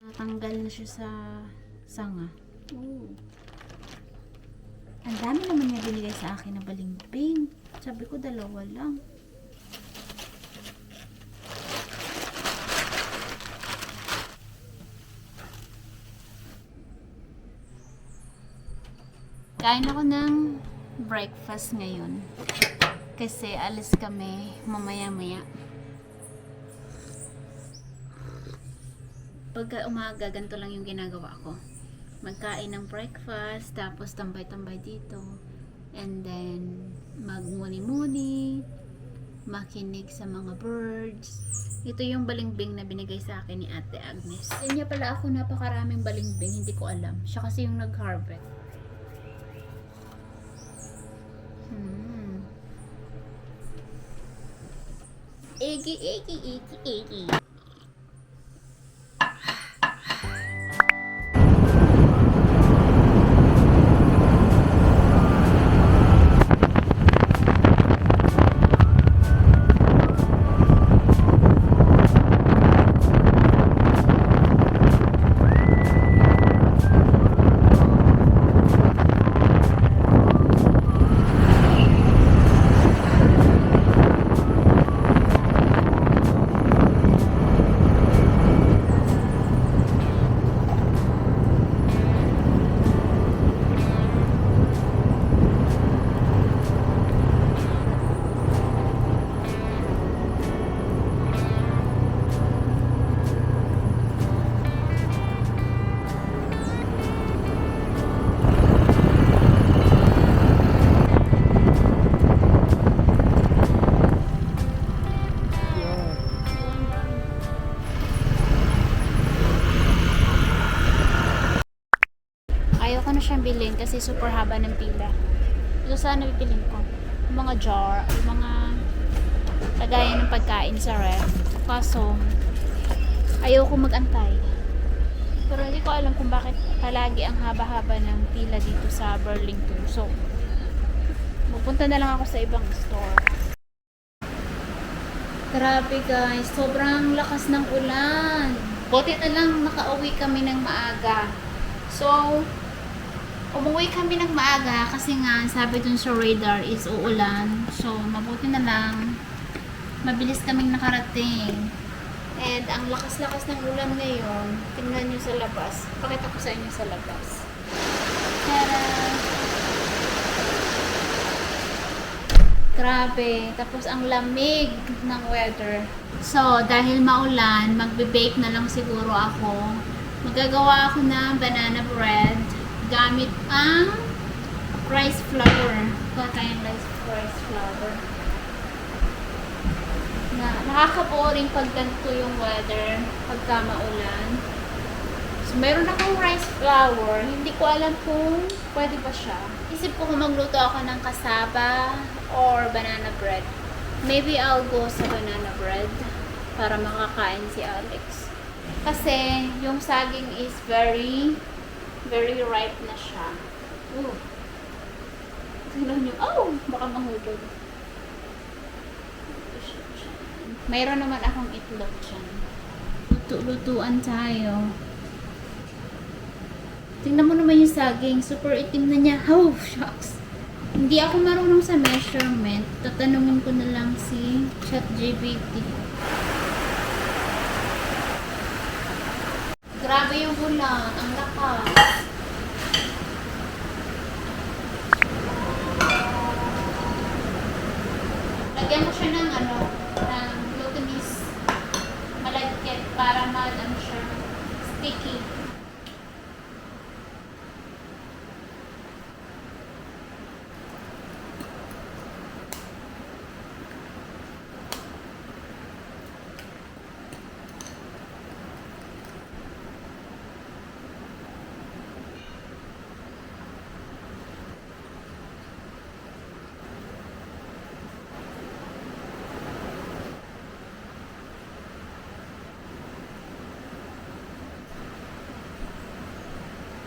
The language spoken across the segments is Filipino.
Natanggal na siya sa sanga. Ooh. Ang dami naman niya binigay sa akin na balimbing. Sabi ko dalawa lang. Kain ako ng breakfast ngayon. Kasi alis kami mamaya-maya. Pagka umaga, ganito lang yung ginagawa ko. Magkain ng breakfast, tapos tambay-tambay dito. And then, magmuni-muni, makinig sa mga birds. Ito yung balimbing na binigay sa akin ni Ate Agnes. Yan niya pala ako napakaraming balimbing, hindi ko alam. Siya kasi yung nag-harvest. Egi, egi, egi, egi. Ayaw ko na siyang bilhin kasi super haba ng pila. Ito sana pipilin ko. Yung mga jar, yung mga lagayan ng pagkain sa ref. Kaso, ayaw ko mag-antay. Pero hindi ko alam kung bakit palagi ang haba-haba ng pila dito sa Burlington. So, pupunta na lang ako sa ibang store. Grabe guys, sobrang lakas ng ulan. Buti na lang nakauwi kami ng maaga. So, umuwi kami ng maaga kasi nga sabi dun sa radar is uulan. So, mabuti na lang mabilis kaming nakarating. And ang lakas-lakas ng ulan ngayon, tingnan nyo sa labas. Pakita ko sa inyo sa labas. Tara! Grabe. Tapos ang lamig ng weather. So, dahil maulan, magbe-bake na lang siguro ako. Magagawa ako ng banana bread gamit ang rice flour. Kuha tayong rice flour. Nakaka-boring pag ganito yung weather, pagka maulan. So, meron akong rice flour. Hindi ko alam kung pwede ba siya. Isip ko kung magluto ako ng kasaba or banana bread. Maybe I'll go sa banana bread para makakain si Alex. Kasi yung saging is very ripe na siya. Ooh. Tingnan nyo. Oh! Baka mahulog. Mayroon naman akong itlog dyan. Luto-lutuan tayo. Tingnan mo naman yung saging. Super itim na niya. Oh, shucks. Hindi ako marunong sa measurement. Tatanungin ko na lang si ChatGPT. Grabe yung ulan. Ang lakas. Lagyan mo siya ng ng glutinous malagkit para siya sticky.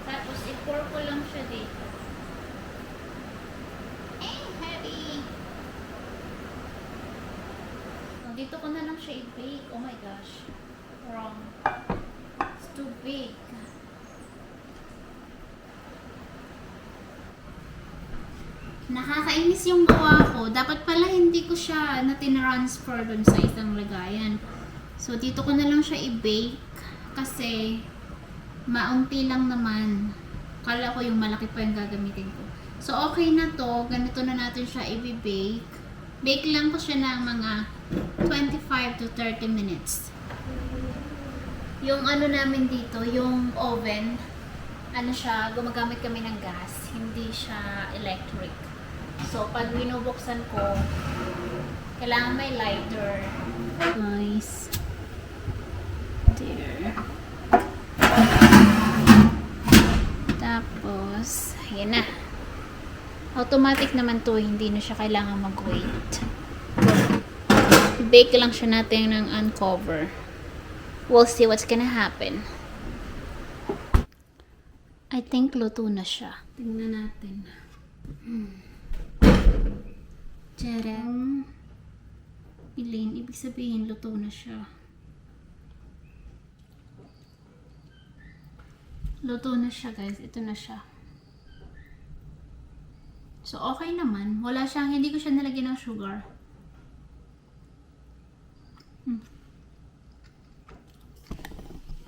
Tapos i-pour ko lang siya dito. Heavy! So, dito ko na lang siya i-bake. Oh my gosh. Wrong. It's too big. Nakakainis yung gawa ko. Dapat pala hindi ko siya na tinransfer dun sa isang lagayan. So, dito ko na lang siya i-bake. Kasi, maunti lang naman. Kala ko yung malaki pa yung gagamitin ko. So, okay na to. Ganito na natin siya i-bake. Bake lang ko siya ng mga 25 to 30 minutes. Yung ano namin dito, yung oven, ano siya, gumagamit kami ng gas. Hindi siya electric. So, pag binubuksan ko, kailangan may lighter. Nice. There. Tapos, ayan na. Automatic naman to, hindi na siya kailangan mag-wait. Bake lang siya natin ng uncover. We'll see what's gonna happen. I think luto na siya. Tingnan natin. Tadang! Elaine, ibig sabihin luto na siya. Luto na siya, guys. Ito na siya. So, okay naman. Wala siyang, hindi ko siya nalagyan ng sugar.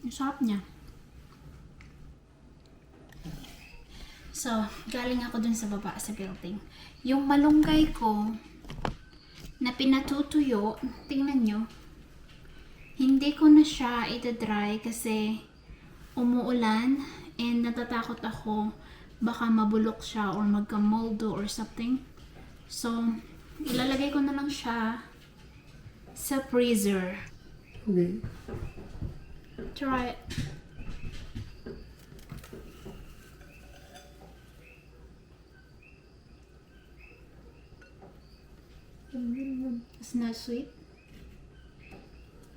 Ang sarap niya. So, galing ako dun sa baba sa building. Yung malunggay ko na pinatutuyo, tingnan nyo, hindi ko na siya itadry kasi umuulan and natatakot ako baka mabulok siya or magka-moldo or something. So, ilalagay ko na lang siya sa freezer. Okay. Try it. It's not sweet.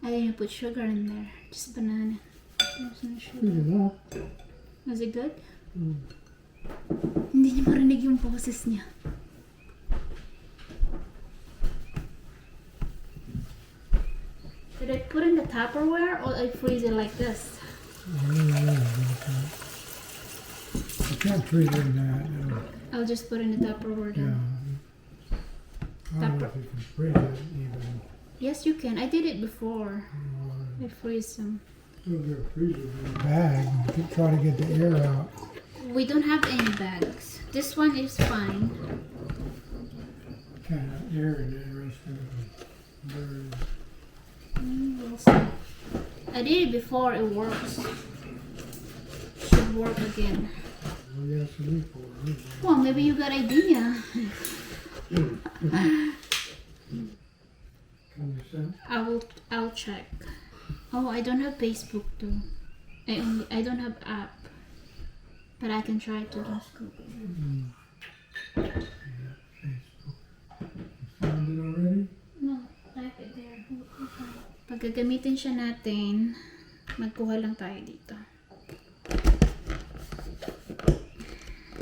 I didn't put sugar in there. Just banana. There's no sugar. Good enough. Was it good? Hindi niya marinig yung boses niya. Did I put in the Tupperware or I freeze it like this? You can't treat it in that. No. I'll just put in the Tupperware Yeah. then. I don't know if you can freeze it even. Yes, you can. I did it before. Uh, I freeze them. Put it in a freezer in a bag and try to get the air out. We don't have any bags. This one is fine. Kind of air in the rest of it. Burn. We'll see. I did it before. It works. Should work again. Well, yes, it is for it. Well, maybe you got idea. Can you send? I'll check. Oh, I don't have Facebook too. I don't have app. But I can try to do scoop. Facebook. You found it already? No, type it there. Pag gagamitin siya natin, magkuha lang tayo dito.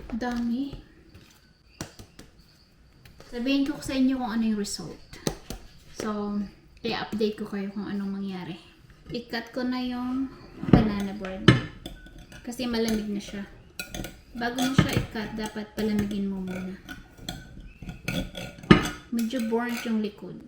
Dami. Sabihin ko sa inyo kung ano yung result. So, i-update ko kayo kung anong mangyari. I-cut ko na yung banana bread. Kasi malamig na siya. Bago mo siya i-cut, dapat palamigin mo muna. Medyo burnt yung likod.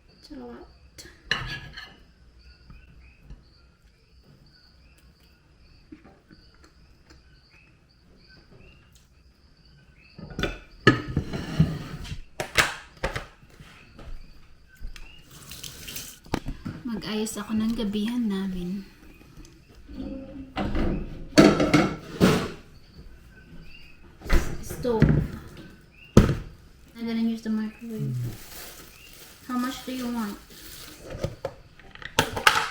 It's a lot. Mag-ayos ako ng gabihan namin. Stove. I'm gonna use the microwave. How much do you want?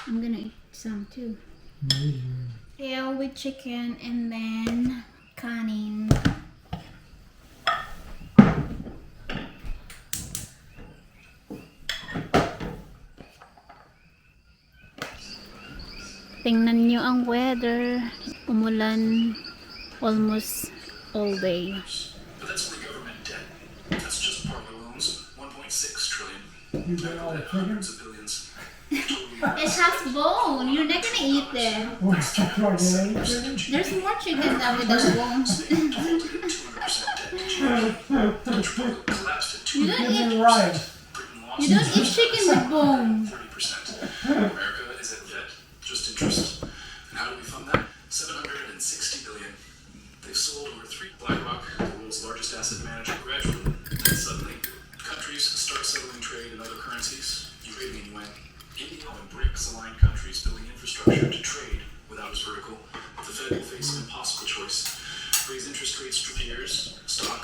I'm gonna eat some too. Amazing. Kale with chicken and then kanin. Tingnan nyo ang weather. Umulan almost all day. But that's only government debt. That's just part of the loans. 1.6 trillion. You got all the Hundreds chickens? of billions. It has bone. You're not gonna eat it. What's the trouble, eh? There's more chicken than with the bones. 200% debt to China. The Dutch Republic collapsed at You 2. don't Give eat. me rice. Britain lost You don't eat chicken with bone. 30%. America is at debt, just interest. And how do we fund that? 760 billion. They've sold over 3. BlackRock, the world's largest asset manager, gradually. And suddenly, countries start settling trade in other currencies. Ukrainian yuan. India and BRICS-aligned countries building infrastructure to trade without its vertical. The Fed will face an impossible choice. Raise interest rates for years, stop